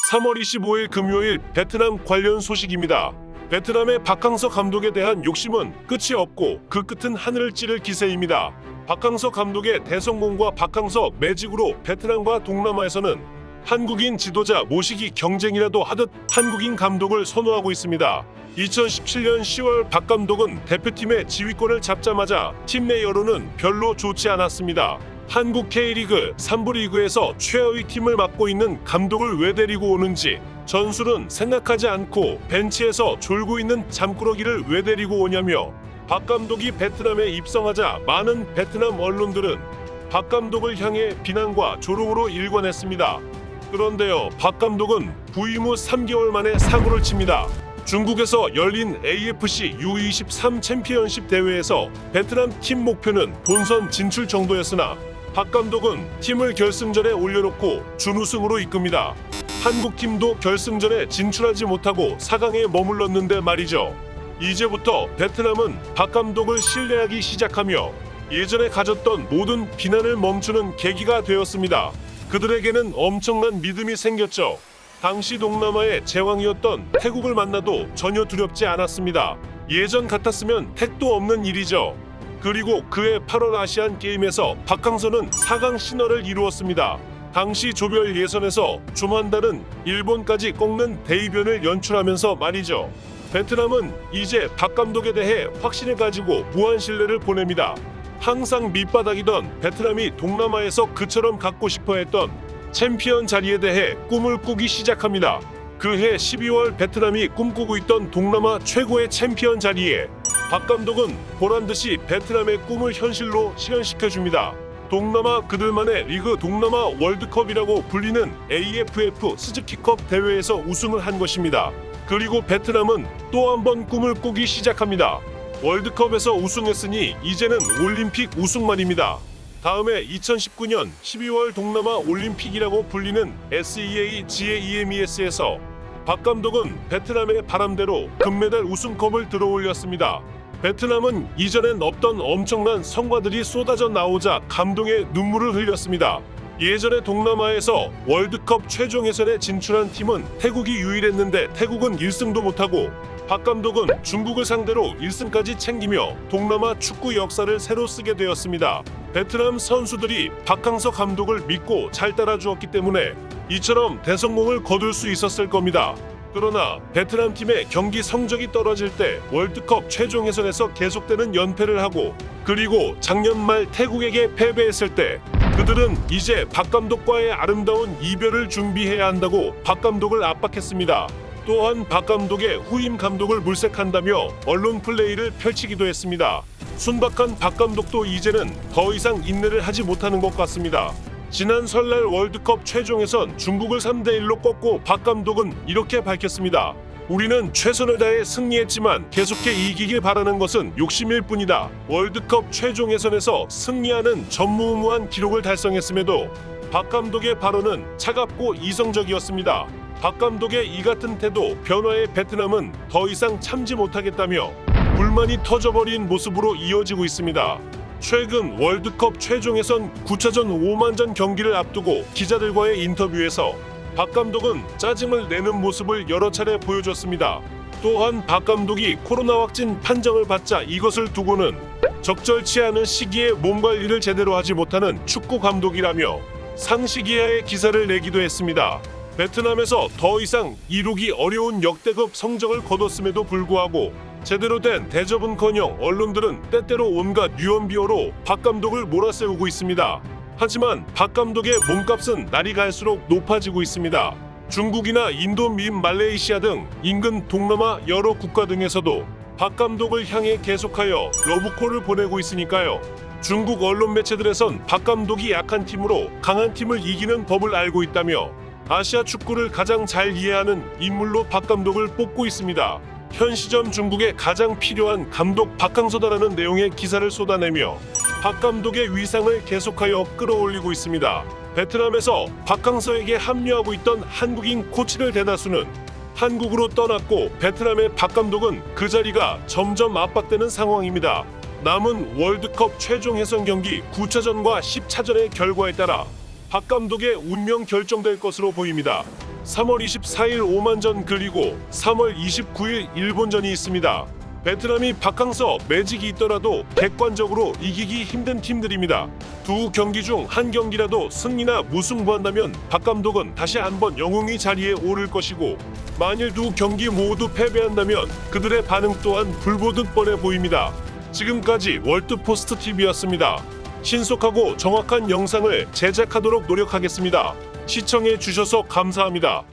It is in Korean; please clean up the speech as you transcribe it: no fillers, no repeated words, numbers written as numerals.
3월 25일 금요일 베트남 관련 소식입니다. 베트남의 박항서 감독에 대한 욕심은 끝이 없고 그 끝은 하늘을 찌를 기세입니다. 박항서 감독의 대성공과 박항서 매직으로 베트남과 동남아에서는 한국인 지도자 모시기 경쟁이라도 하듯 한국인 감독을 선호하고 있습니다. 2017년 10월 박 감독은 대표팀의 지휘권을 잡자마자 팀 내 여론은 별로 좋지 않았습니다. 한국 K리그 3부 리그에서 최하위 팀을 맡고 있는 감독을 왜 데리고 오는지, 전술은 생각하지 않고 벤치에서 졸고 있는 잠꾸러기를 왜 데리고 오냐며 박 감독이 베트남에 입성하자 많은 베트남 언론들은 박 감독을 향해 비난과 조롱으로 일관했습니다. 그런데요, 박 감독은 부임 후 3개월 만에 사고를 칩니다. 중국에서 열린 AFC U23 챔피언십 대회에서 베트남 팀 목표는 본선 진출 정도였으나 박 감독은 팀을 결승전에 올려놓고 준우승으로 이끕니다. 한국 팀도 결승전에 진출하지 못하고 4강에 머물렀는데 말이죠. 이제부터 베트남은 박 감독을 신뢰하기 시작하며 예전에 가졌던 모든 비난을 멈추는 계기가 되었습니다. 그들에게는 엄청난 믿음이 생겼죠. 당시 동남아의 제왕이었던 태국을 만나도 전혀 두렵지 않았습니다. 예전 같았으면 택도 없는 일이죠. 그리고 그해 8월 아시안 게임에서 박항서는 4강 신화를 이루었습니다. 당시 조별 예선에서 좀 한 달은 일본까지 꺾는 대이변을 연출하면서 말이죠. 베트남은 이제 박 감독에 대해 확신을 가지고 무한 신뢰를 보냅니다. 항상 밑바닥이던 베트남이 동남아에서 그처럼 갖고 싶어 했던 챔피언 자리에 대해 꿈을 꾸기 시작합니다. 그해 12월 베트남이 꿈꾸고 있던 동남아 최고의 챔피언 자리에 박 감독은 보란듯이 베트남의 꿈을 현실로 실현시켜줍니다. 동남아 그들만의 리그 동남아 월드컵이라고 불리는 AFF 스즈키컵 대회에서 우승을 한 것입니다. 그리고 베트남은 또 한 번 꿈을 꾸기 시작합니다. 월드컵에서 우승했으니 이제는 올림픽 우승만입니다. 다음해 2019년 12월 동남아 올림픽이라고 불리는 SEA GAEMES에서 박 감독은 베트남의 바람대로 금메달 우승컵을 들어올렸습니다. 베트남은 이전엔 없던 엄청난 성과들이 쏟아져 나오자 감동의 눈물을 흘렸습니다. 예전에 동남아에서 월드컵 최종 예선에 진출한 팀은 태국이 유일했는데 태국은 1승도 못하고 박 감독은 중국을 상대로 1승까지 챙기며 동남아 축구 역사를 새로 쓰게 되었습니다. 베트남 선수들이 박항서 감독을 믿고 잘 따라주었기 때문에 이처럼 대성공을 거둘 수 있었을 겁니다. 그러나 베트남 팀의 경기 성적이 떨어질 때 월드컵 최종 예선에서 계속되는 연패를 하고 그리고 작년 말 태국에게 패배했을 때 그들은 이제 박 감독과의 아름다운 이별을 준비해야 한다고 박 감독을 압박했습니다. 또한 박 감독의 후임 감독을 물색한다며 언론 플레이를 펼치기도 했습니다. 순박한 박 감독도 이제는 더 이상 인내를 하지 못하는 것 같습니다. 지난 설날 월드컵 최종에선 중국을 3대1로 꺾고 박 감독은 이렇게 밝혔습니다. 우리는 최선을 다해 승리했지만 계속해 이기길 바라는 것은 욕심일 뿐이다. 월드컵 최종 예선에서 승리하는 전무후무한 기록을 달성했음에도 박 감독의 발언은 차갑고 이성적이었습니다. 박 감독의 이 같은 태도, 변화에 베트남은 더 이상 참지 못하겠다며 불만이 터져버린 모습으로 이어지고 있습니다. 최근 월드컵 최종 예선 9차전 5만전 경기를 앞두고 기자들과의 인터뷰에서 박 감독은 짜증을 내는 모습을 여러 차례 보여줬습니다. 또한 박 감독이 코로나 확진 판정을 받자 이것을 두고는 적절치 않은 시기에 몸 관리를 제대로 하지 못하는 축구 감독이라며 상식 이하의 기사를 내기도 했습니다. 베트남에서 더 이상 이루기 어려운 역대급 성적을 거뒀음에도 불구하고 제대로 된 대접은커녕 언론들은 때때로 온갖 유언비어로 박 감독을 몰아세우고 있습니다. 하지만 박 감독의 몸값은 날이 갈수록 높아지고 있습니다. 중국이나 인도, 민, 말레이시아 등 인근 동남아 여러 국가 등에서도 박 감독을 향해 계속하여 러브콜을 보내고 있으니까요. 중국 언론 매체들에선 박 감독이 약한 팀으로 강한 팀을 이기는 법을 알고 있다며 아시아 축구를 가장 잘 이해하는 인물로 박 감독을 뽑고 있습니다. 현 시점 중국에 가장 필요한 감독 박항서다라는 내용의 기사를 쏟아내며 박 감독의 위상을 계속하여 끌어올리고 있습니다. 베트남에서 박항서에게 합류하고 있던 한국인 코치들 대다수는 한국으로 떠났고 베트남의 박 감독은 그 자리가 점점 압박되는 상황입니다. 남은 월드컵 최종 예선 경기 9차전과 10차전의 결과에 따라 박 감독의 운명 결정될 것으로 보입니다. 3월 24일 오만전 그리고 3월 29일 일본전이 있습니다. 베트남이 박항서 매직이 있더라도 객관적으로 이기기 힘든 팀들입니다. 두 경기 중 한 경기라도 승리나 무승부한다면 박 감독은 다시 한번 영웅의 자리에 오를 것이고, 만일 두 경기 모두 패배한다면 그들의 반응 또한 불보듯 뻔해 보입니다. 지금까지 월드포스트TV였습니다. 신속하고 정확한 영상을 제작하도록 노력하겠습니다. 시청해 주셔서 감사합니다.